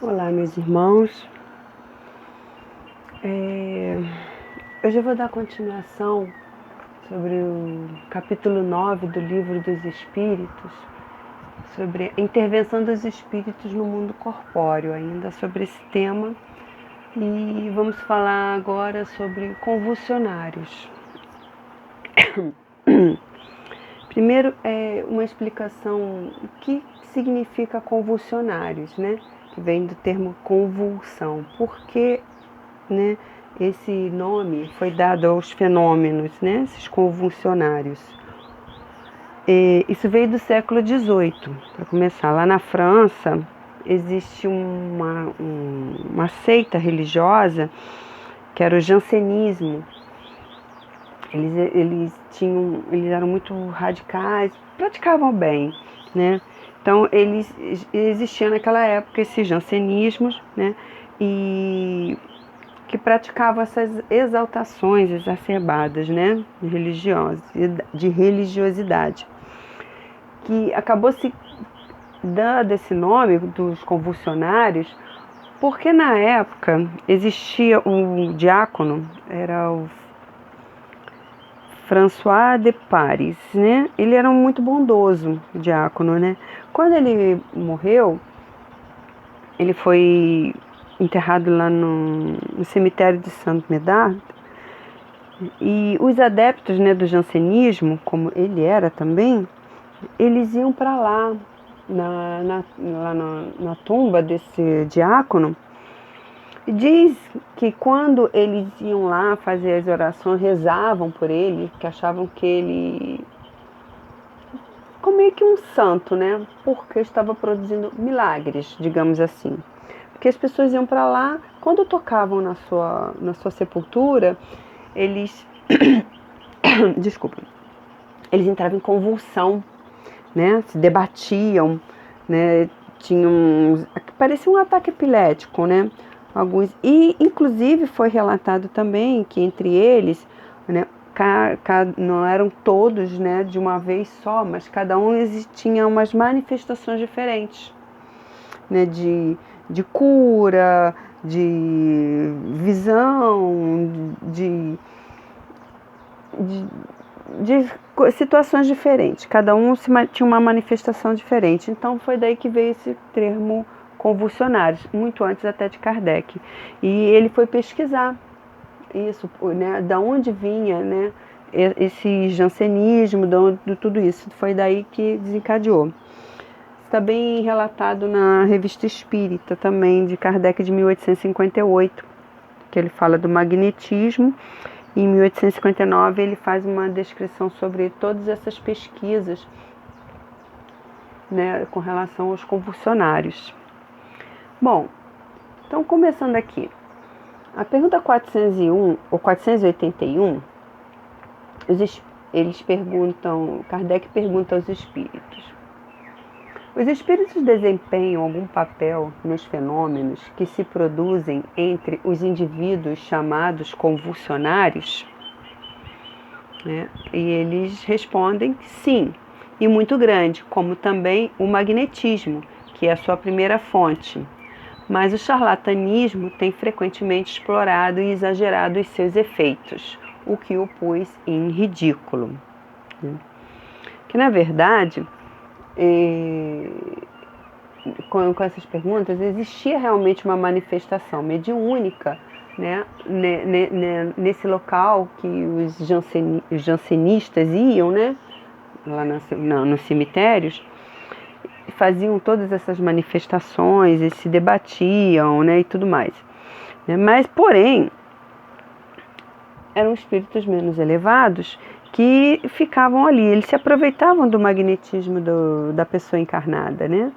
Olá, meus irmãos. Hoje eu vou dar continuação sobre o capítulo 9 do Livro dos Espíritos, sobre a intervenção dos espíritos no mundo corpóreo, ainda sobre esse tema. E vamos falar agora sobre convulsionários. Primeiro, uma explicação o que significa convulsionários, né? Que vem do termo convulsão. Por que, né, esse nome foi dado aos fenômenos, né, esses convulsionários? Isso veio do século XVIII, para começar. Lá na França existe uma seita religiosa que era o jansenismo. Eles eram muito radicais, praticavam bem, né? Então existiam naquela época esses jansenismos, né? E que praticavam essas exaltações exacerbadas, né? De religiosidade, que acabou se dando esse nome dos convulsionários, porque na época existia um diácono, era o François de Paris, né? Ele era muito bondoso, o diácono, né? Quando ele morreu, ele foi enterrado lá no cemitério de Saint-Médard, e os adeptos, né, do jansenismo, como ele era também, eles iam para lá, na tumba desse diácono. Diz que quando eles iam lá fazer as orações, rezavam por ele, que achavam que ele como meio que um santo, né? Porque estava produzindo milagres, digamos assim. Porque as pessoas iam para lá, quando tocavam na sua sepultura, eles desculpa, eles entravam em convulsão, né? Se debatiam, né? Parecia um ataque epilético, né? Alguns, e inclusive foi relatado também que entre eles, né, não eram todos, né, de uma vez só, mas cada um tinha umas manifestações diferentes, né, de cura, de visão, de situações diferentes. Cada um tinha uma manifestação diferente. Então foi daí que veio esse termo convulsionários, muito antes até de Kardec. E ele foi pesquisar isso, né, da onde vinha, né, esse jansenismo, de tudo isso. Foi daí que desencadeou. Está bem relatado na Revista Espírita também, de Kardec, de 1858, que ele fala do magnetismo. Em 1859 ele faz uma descrição sobre todas essas pesquisas, né, com relação aos convulsionários. Bom, então começando aqui. A pergunta 401 ou 481, Kardec pergunta aos espíritos: os espíritos desempenham algum papel nos fenômenos que se produzem entre os indivíduos chamados convulsionários? Né? E eles respondem sim, e muito grande, como também o magnetismo, que é a sua primeira fonte. Mas o charlatanismo tem frequentemente explorado e exagerado os seus efeitos, o que o pôs em ridículo. Que na verdade, com essas perguntas, existia realmente uma manifestação mediúnica, né, nesse local que os jansenistas iam, né, lá nos cemitérios, faziam todas essas manifestações e se debatiam, né, e tudo mais. Mas, porém, eram espíritos menos elevados que ficavam ali, eles se aproveitavam do magnetismo da pessoa encarnada, né?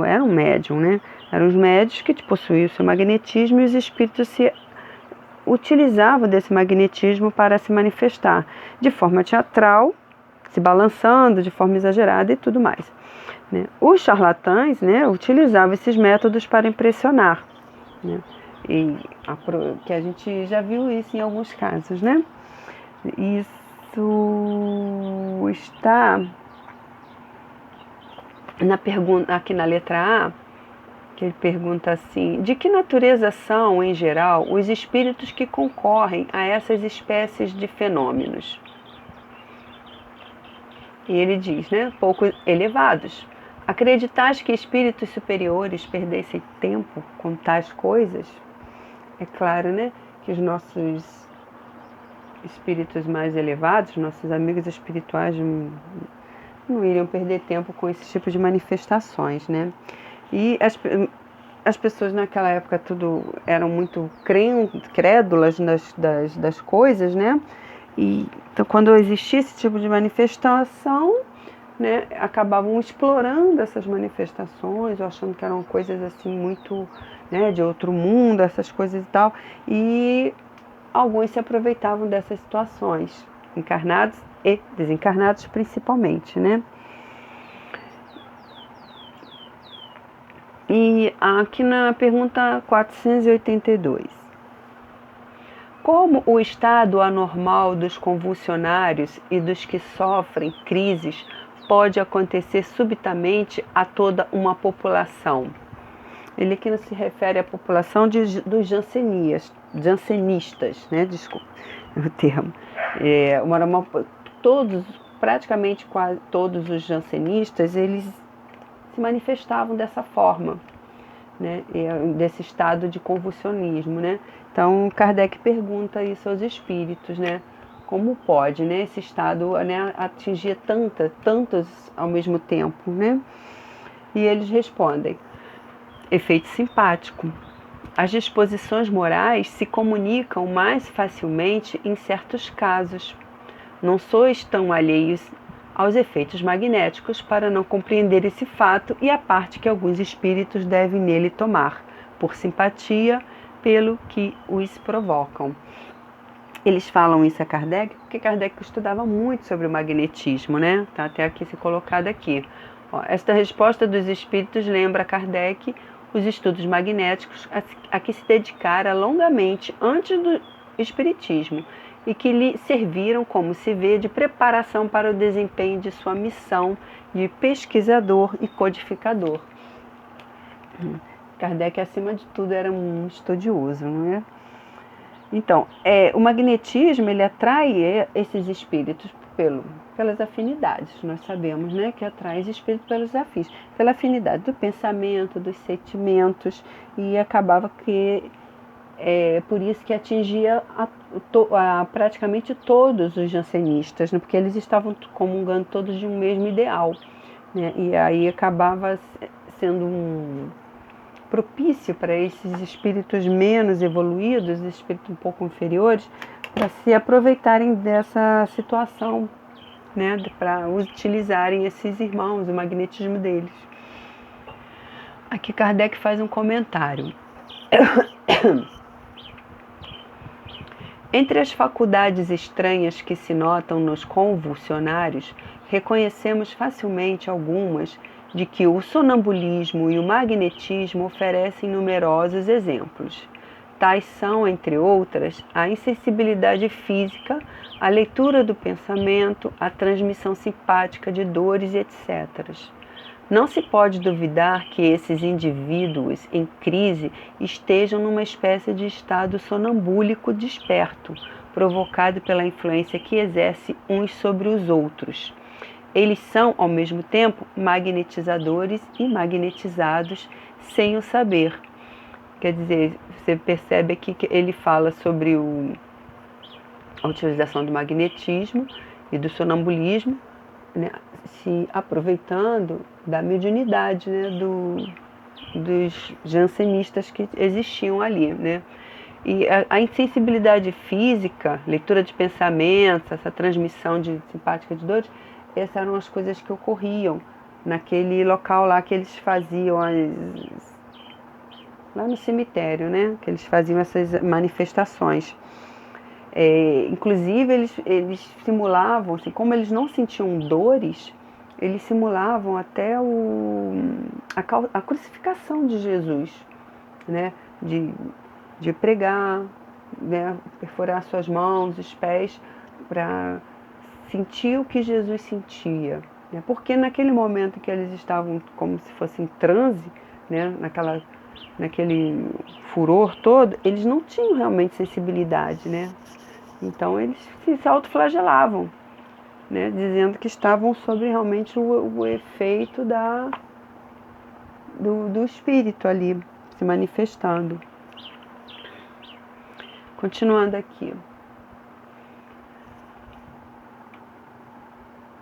Era um médium, né? Eram os médios que possuíam o seu magnetismo, e os espíritos se utilizavam desse magnetismo para se manifestar de forma teatral, se balançando de forma exagerada e tudo mais. Né? Os charlatães, né, utilizavam esses métodos para impressionar, né? Que a gente já viu isso em alguns casos, né? Isso está na pergunta aqui na letra A, que ele pergunta assim: de que natureza são, em geral, os espíritos que concorrem a essas espécies de fenômenos? E ele diz, né, pouco elevados. Acreditais que espíritos superiores perdessem tempo com tais coisas? É claro, né, que os nossos espíritos mais elevados, nossos amigos espirituais, não iriam perder tempo com esse tipo de manifestações, né? E as pessoas naquela época tudo eram muito crédulas das coisas, né? E então, quando existia esse tipo de manifestação, né, acabavam explorando essas manifestações, achando que eram coisas assim muito, né, de outro mundo, essas coisas e tal. E alguns se aproveitavam dessas situações, encarnados e desencarnados principalmente, né? E aqui na pergunta 482. Como o estado anormal dos convulsionários e dos que sofrem crises pode acontecer subitamente a toda uma população? Ele aqui não se refere à população dos jansenistas, né? Desculpa o termo. Todos, praticamente quase todos os jansenistas, eles se manifestavam dessa forma, né? Desse estado de convulsionismo, né? Então Kardec pergunta isso aos espíritos, né? Como pode, né, esse estado, né, atingir tantos ao mesmo tempo, né? E eles respondem: efeito simpático. As disposições morais se comunicam mais facilmente em certos casos. Não sois tão alheios aos efeitos magnéticos para não compreender esse fato e a parte que alguns espíritos devem nele tomar, por simpatia, pelo que os provocam. Eles falam isso a Kardec porque Kardec estudava muito sobre o magnetismo, né? Está até aqui se colocado aqui. Esta resposta dos espíritos lembra a Kardec os estudos magnéticos a que se dedicara longamente antes do espiritismo e que lhe serviram, como se vê, de preparação para o desempenho de sua missão de pesquisador e codificador. Kardec, acima de tudo, era um estudioso, não é? Então, o magnetismo, ele atrai esses espíritos pelas afinidades. Nós sabemos, né, que atrai os espíritos pelos afins, pela afinidade do pensamento, dos sentimentos, e acabava que por isso que atingia praticamente todos os jansenistas, né, porque eles estavam comungando todos de um mesmo ideal, né, e aí acabava sendo propício para esses espíritos menos evoluídos, espíritos um pouco inferiores, para se aproveitarem dessa situação, né, para utilizarem esses irmãos, o magnetismo deles. Aqui Kardec faz um comentário. Entre as faculdades estranhas que se notam nos convulsionários, reconhecemos facilmente algumas de que o sonambulismo e o magnetismo oferecem numerosos exemplos. Tais são, entre outras, a insensibilidade física, a leitura do pensamento, a transmissão simpática de dores, etc. Não se pode duvidar que esses indivíduos em crise estejam numa espécie de estado sonambúlico desperto, provocado pela influência que exerce uns sobre os outros. Eles são, ao mesmo tempo, magnetizadores e magnetizados sem o saber. Quer dizer, você percebe aqui que ele fala sobre a utilização do magnetismo e do sonambulismo, né, se aproveitando da mediunidade, né, dos jansenistas que existiam ali, né? E a insensibilidade física, leitura de pensamentos, essa transmissão de simpática de dores, essas eram as coisas que ocorriam naquele local lá que eles faziam lá no cemitério, né? Que eles faziam essas manifestações. Inclusive eles simulavam, assim, como eles não sentiam dores, eles simulavam até a crucificação de Jesus, né? De pregar, né? Perfurar suas mãos, os pés, para sentir o que Jesus sentia, né? Porque naquele momento que eles estavam como se fosse em transe, né? naquele furor todo, eles não tinham realmente sensibilidade, né? Então eles se autoflagelavam, né? Dizendo que estavam sob realmente o efeito do espírito ali, se manifestando. Continuando aqui.